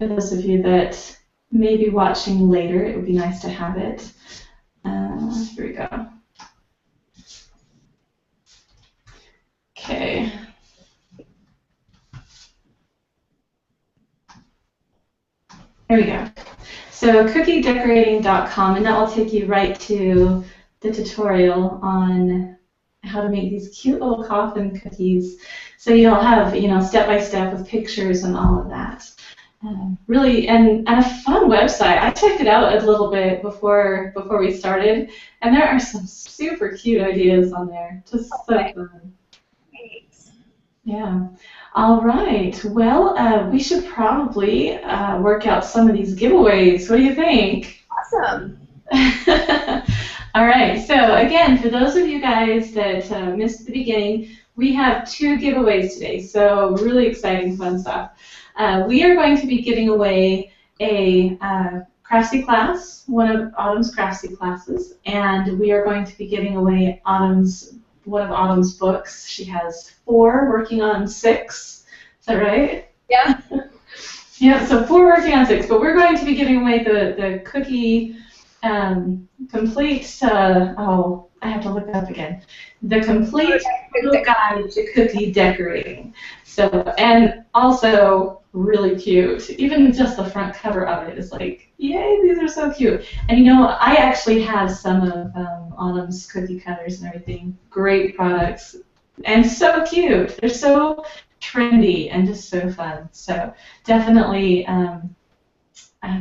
those of you that may be watching later, it would be nice to have it. Here we go. Okay. Here we go. So cookiedecorating.com, and that will take you right to the tutorial on how to make these cute little coffin cookies. So you'll have, you know, step-by-step with pictures and all of that. Really, and a fun website. I checked it out a little bit before we started, and there are some super cute ideas on there. Just so fun. Thanks. Yeah. All right. Well, we should probably work out some of these giveaways. What do you think? Awesome. All right. So again, for those of you guys that missed the beginning, we have 2 giveaways today. So really exciting, fun stuff. We are going to be giving away a Craftsy class, one of Autumn's Craftsy classes, and we are going to be giving away one of Autumn's books. She has 4, working on 6. Is that right? Yeah. Yeah, so 4 working on 6, but we're going to be giving away the cookie complete, I have to look it up again. The complete guide to cookie decorating. So, and also really cute. Even just the front cover of it is like, yay, these are so cute. And you know, I actually have some of Autumn's cookie cutters and everything. Great products. And so cute. They're so trendy and just so fun. So definitely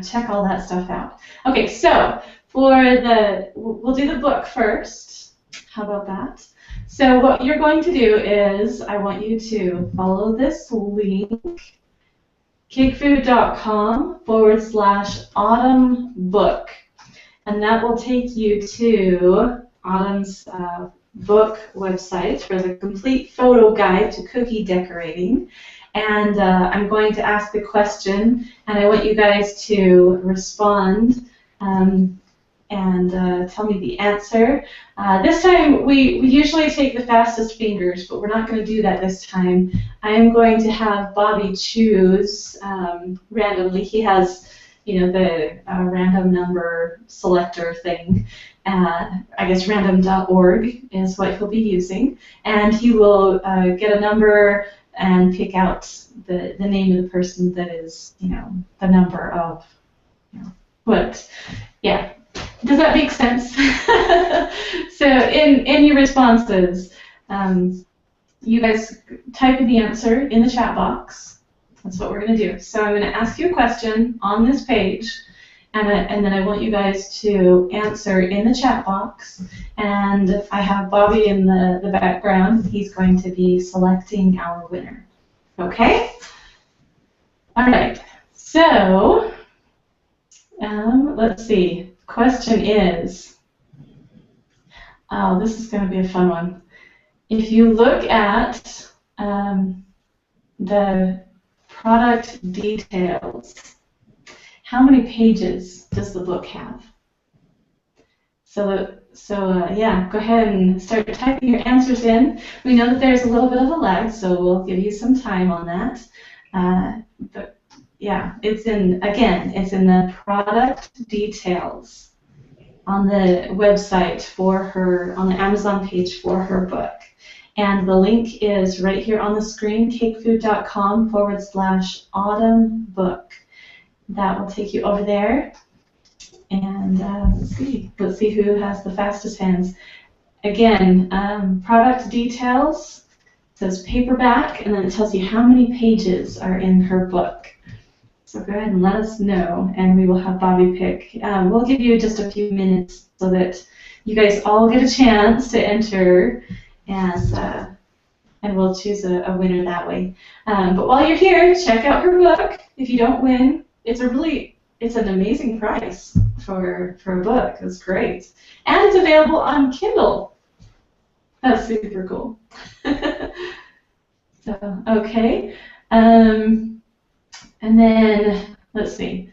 check all that stuff out. Okay, so we'll do the book first. How about that? So what you're going to do is I want you to follow this link, cakefu.com/autumn book, and that will take you to Autumn's book website for the complete photo guide to cookie decorating. And I'm going to ask a question, and I want you guys to respond and tell me the answer. This time, we usually take the fastest fingers, but we're not going to do that this time. I am going to have Bobby choose randomly. He has, you know, the random number selector thing. I guess random.org is what he'll be using, and he will get a number and pick out the name of the person that is, you know, the number of, you know, what, yeah. Does that make sense? So in your responses, you guys type the answer in the chat box. That's what we're going to do. So I'm going to ask you a question on this page, and then I want you guys to answer in the chat box. And I have Bobby in the background. He's going to be selecting our winner. Okay? All right. So let's see. Question is, oh, this is going to be a fun one. If you look at the product details, how many pages does the book have? Yeah, go ahead and start typing your answers in. We know that there's a little bit of a lag, so we'll give you some time on that. But yeah, it's in the product details on the website for her, on the Amazon page for her book. And the link is right here on the screen, cakefu.com/autumn book. That will take you over there. And let's see who has the fastest hands. Again, product details, it says paperback, and then it tells you how many pages are in her book. So go ahead and let us know, and we will have Bobby pick. We'll give you just a few minutes so that you guys all get a chance to enter, and we'll choose a winner that way. But while you're here, check out her book. If you don't win, it's an amazing price for a book. It's great. And it's available on Kindle. That's super cool. So, okay. And then, let's see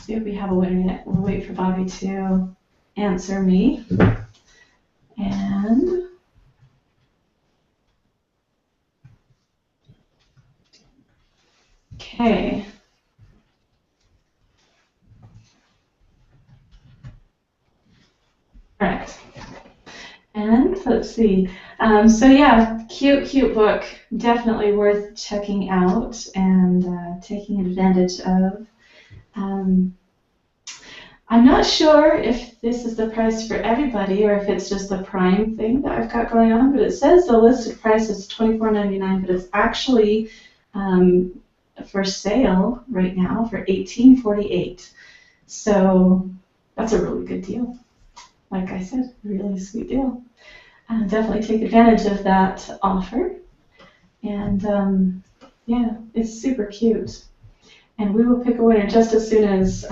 if we have a winner yet. We'll wait for Bobby to answer me. And okay. Right. And let's see. So yeah, cute book. Definitely worth checking out and taking advantage of. I'm not sure if this is the price for everybody or if it's just the Prime thing that I've got going on, but it says the listed price is $24.99, but it's actually for sale right now for $18.48. So that's a really good deal. Like I said, a really sweet deal. Definitely take advantage of that offer. And yeah, it's super cute. And we will pick a winner just as soon as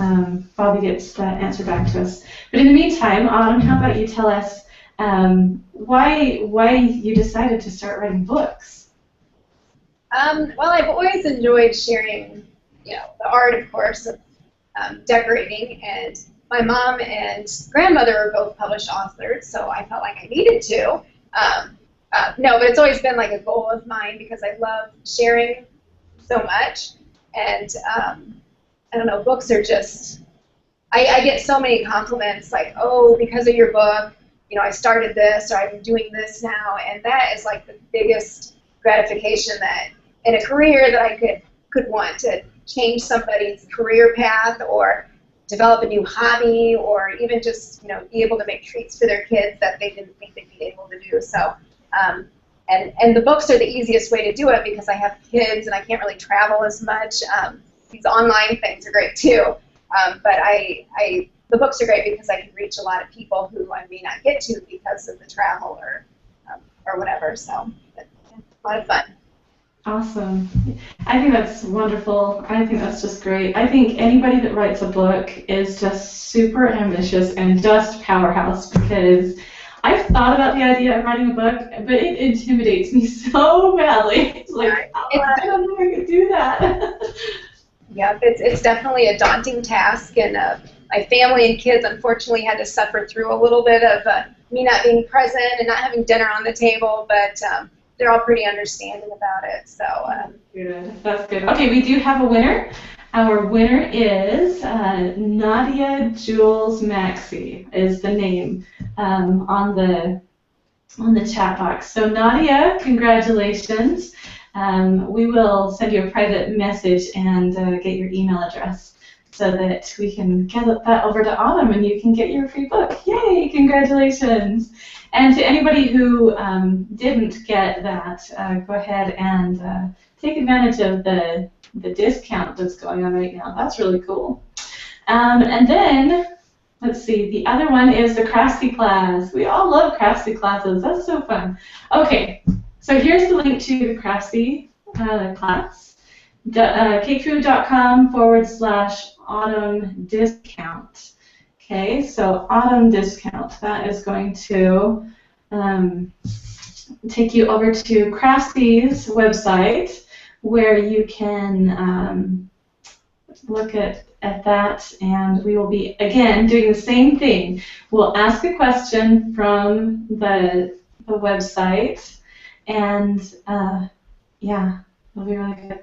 Bobby gets that answer back to us. But in the meantime, Autumn, how about you tell us why you decided to start writing books? Well, I've always enjoyed sharing, the art, of course, of decorating, and my mom and grandmother are both published authors, so I felt like I needed to. No, but it's always been like a goal of mine because I love sharing so much. And I don't know, books are just, I get so many compliments like, oh, because of your book, I started this, or I'm doing this now, and that is like the biggest gratification that in a career that I could want to change somebody's career path or develop a new hobby, or even just be able to make treats for their kids that they didn't think they'd be able to do. So, and the books are the easiest way to do it because I have kids and I can't really travel as much. These online things are great too, but the books are great because I can reach a lot of people who I may not get to because of the travel or whatever. So, it's a lot of fun. Awesome. I think that's wonderful. I think that's just great. I think anybody that writes a book is just super ambitious and just powerhouse, because I've thought about the idea of writing a book, but it intimidates me so badly. It's like, I don't know if I could do that. Yep, it's definitely a daunting task, and my family and kids unfortunately had to suffer through a little bit of me not being present and not having dinner on the table, but they're all pretty understanding about it. So good. That's good. Okay, we do have a winner. Our winner is Nadia Jules Maxey is the name on the chat box. So Nadia, congratulations. We will send you a private message and get your email address so that we can get that over to Autumn and you can get your free book. Yay, congratulations. And to anybody who didn't get that, go ahead and take advantage of the discount that's going on right now. That's really cool. And then, let's see, the other one is the Craftsy class. We all love Craftsy classes. That's so fun. Okay, so here's the link to the Craftsy class. cakefu.com/autumn discount. Okay, so autumn discount. That is going to take you over to Craftsy's website, where you can look at at that, and we will be, again, doing the same thing. We'll ask a question from the website, and yeah, it'll be really good.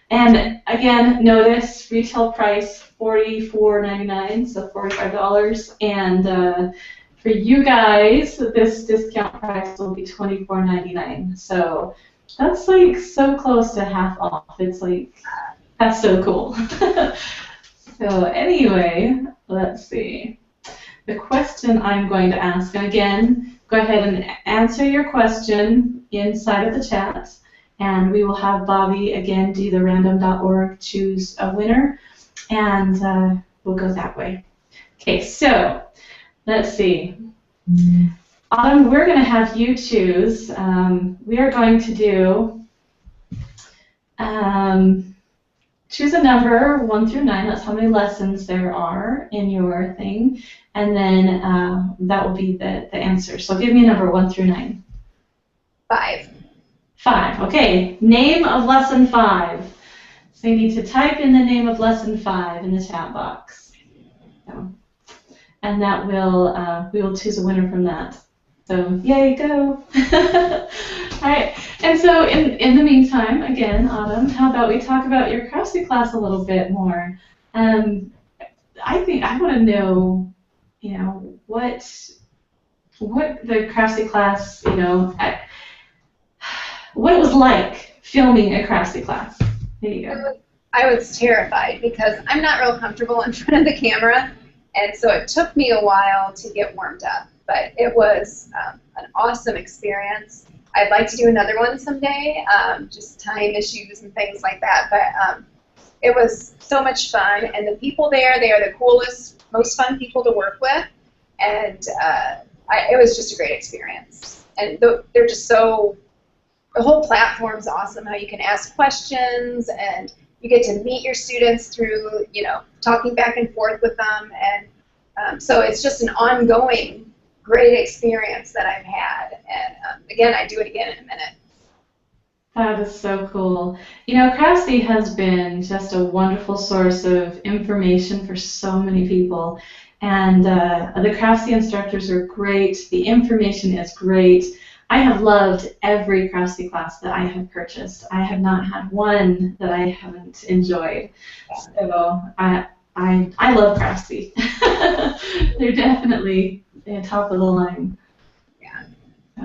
And again, notice retail price $44.99, so $45, and for you guys, this discount price will be $24.99. So that's like so close to half off. It's like, that's so cool. So anyway, let's see. The question I'm going to ask, and again, go ahead and answer your question inside of the chat, and we will have Bobby again do the random.org choose a winner, and we'll go that way. Okay, so let's see. Autumn, we're going to have you choose. We are going to do choose a number 1 through 9. That's how many lessons there are in your thing. And then that will be the answer. So give me a number 1 through 9. 5. 5. Okay. Name of lesson 5. So you need to type in the name of lesson 5 in the chat box. So, and that will we will choose a winner from that. So yay, go! All right. And so in the meantime, again, Autumn, how about we talk about your craftsy class a little bit more? I think I want to know, what the craftsy class, what it was like filming a craftsy class. There you go. I was terrified because I'm not real comfortable in front of the camera, and so it took me a while to get warmed up. But it was an awesome experience. I'd like to do another one someday, just time issues and things like that. But it was so much fun, and the people there, they are the coolest, most fun people to work with, and it was just a great experience. And they're just so, the whole platform's awesome, how you can ask questions, and you get to meet your students through, talking back and forth with them, and so it's just an ongoing great experience that I've had, and again, I do it again in a minute. That is so cool. Craftsy has been just a wonderful source of information for so many people, and the Craftsy instructors are great. The information is great. I have loved every Craftsy class that I have purchased. I have not had one that I haven't enjoyed. So I love Craftsy. They're definitely top of the line. Yeah. So.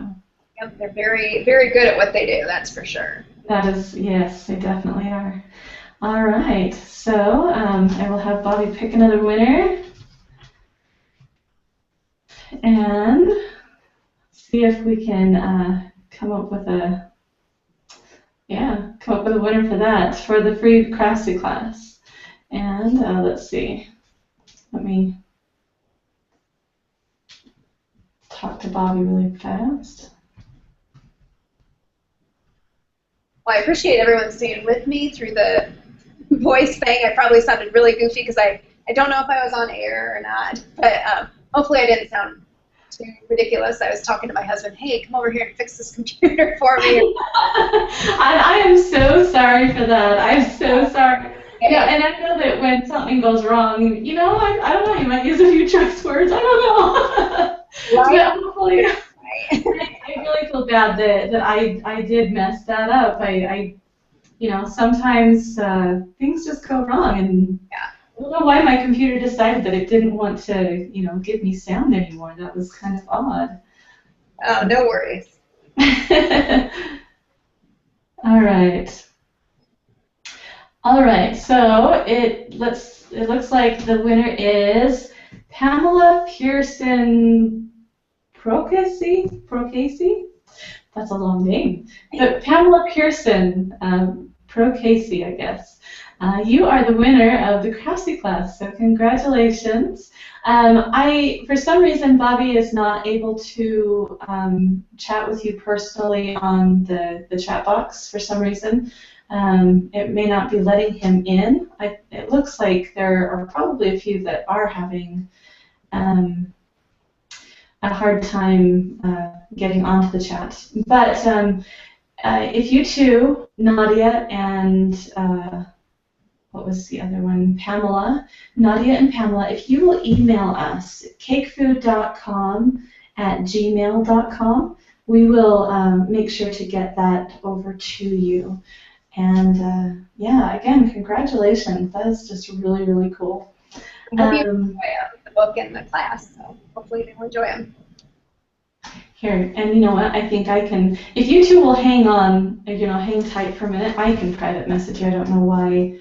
Yep, they're very, very good at what they do, that's for sure. That is, yes, they definitely are. All right, so I will have Bobby pick another winner. And see if we can come up with a winner for that, for the free Craftsy class. And let's see. Let me talk to Bobby really fast. Well, I appreciate everyone staying with me through the voice thing. I probably sounded really goofy because I don't know if I was on air or not, but hopefully I didn't sound too ridiculous. I was talking to my husband, hey, come over here and fix this computer for me. I am so sorry for that. I'm so sorry. Yeah, and I know that when something goes wrong, I don't know, you might use a few choice words. I don't know. Right. But hopefully, I really feel bad that I did mess that up. I sometimes things just go wrong, and I don't know why my computer decided that it didn't want to, give me sound anymore. That was kind of odd. Oh, no worries. All right. So it looks like the winner is Pamela Pearson Procasey. That's a long name. But Pamela Pearson Procasey, I guess. You are the winner of the Craftsy class, so congratulations. For some reason, Bobby is not able to chat with you personally on the chat box for some reason. It may not be letting him in. It looks like there are probably a few that are having a hard time getting onto the chat. But if you two, Nadia and what was the other one? Pamela, Nadia and Pamela. If you will email us, cakefu.com@gmail.com, we will make sure to get that over to you. And yeah, again, congratulations. That is just really, really cool. I hope you enjoy the book and the class, so hopefully they will enjoy them. Here, and you know what? I think I can. If you two will hang on, hang tight for a minute, I can private message you. I don't know why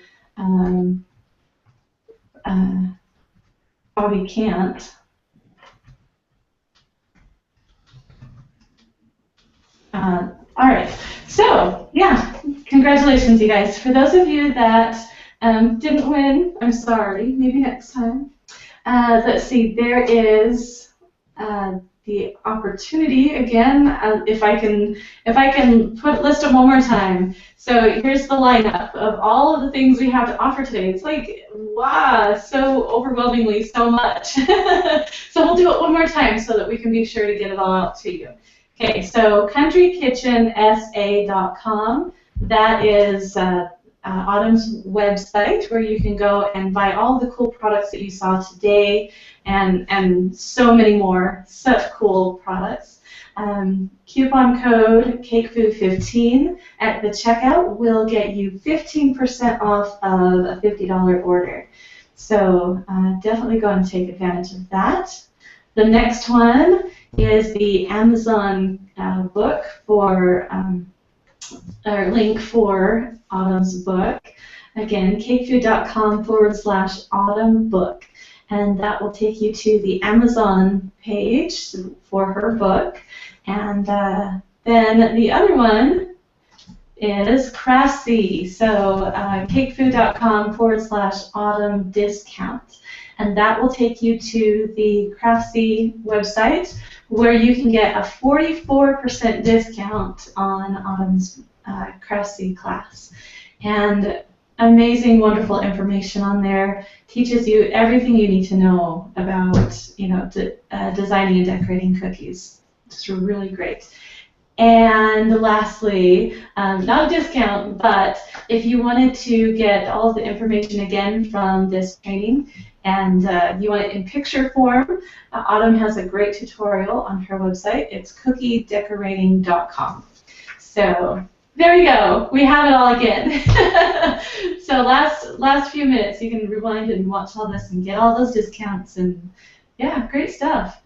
Bobby can't. All right. So yeah, congratulations, you guys. For those of you that didn't win, I'm sorry. Maybe next time. Let's see. There is the opportunity again. If I can list them one more time. So here's the lineup of all of the things we have to offer today. It's like, wow, so overwhelmingly so much. So we'll do it one more time so that we can be sure to get it all out to you. Okay, so countrykitchensa.com. That is Autumn's website where you can go and buy all the cool products that you saw today and so many more. Such cool products. Coupon code CakeFu15 at the checkout will get you 15% off of a $50 order. So definitely go and take advantage of that. The next one is the Amazon book for, or link for Autumn's book. Again, cakefu.com/Autumn book. And that will take you to the Amazon page for her book. And then the other one is Craftsy. So cakefu.com/Autumn discount. And that will take you to the Craftsy website where you can get a 44% discount on Autumn's Craftsy class. And amazing, wonderful information on there. Teaches you everything you need to know about, designing and decorating cookies. It's really great. And lastly, not a discount, but if you wanted to get all of the information again from this training and you want it in picture form, Autumn has a great tutorial on her website. It's cookiedecorating.com. So there we go. We have it all again. So last few minutes, you can rewind and watch all this and get all those discounts. And yeah, great stuff.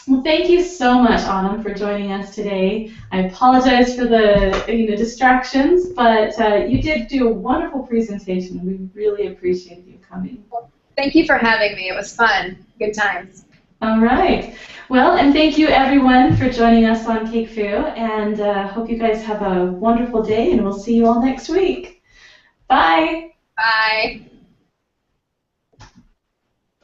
Well, thank you so much, Autumn, for joining us today. I apologize for the distractions, but you did do a wonderful presentation. We really appreciated you coming. Well, thank you for having me. It was fun. Good times. All right. Well, and thank you, everyone, for joining us on CakeFu, and hope you guys have a wonderful day, and we'll see you all next week. Bye. Bye.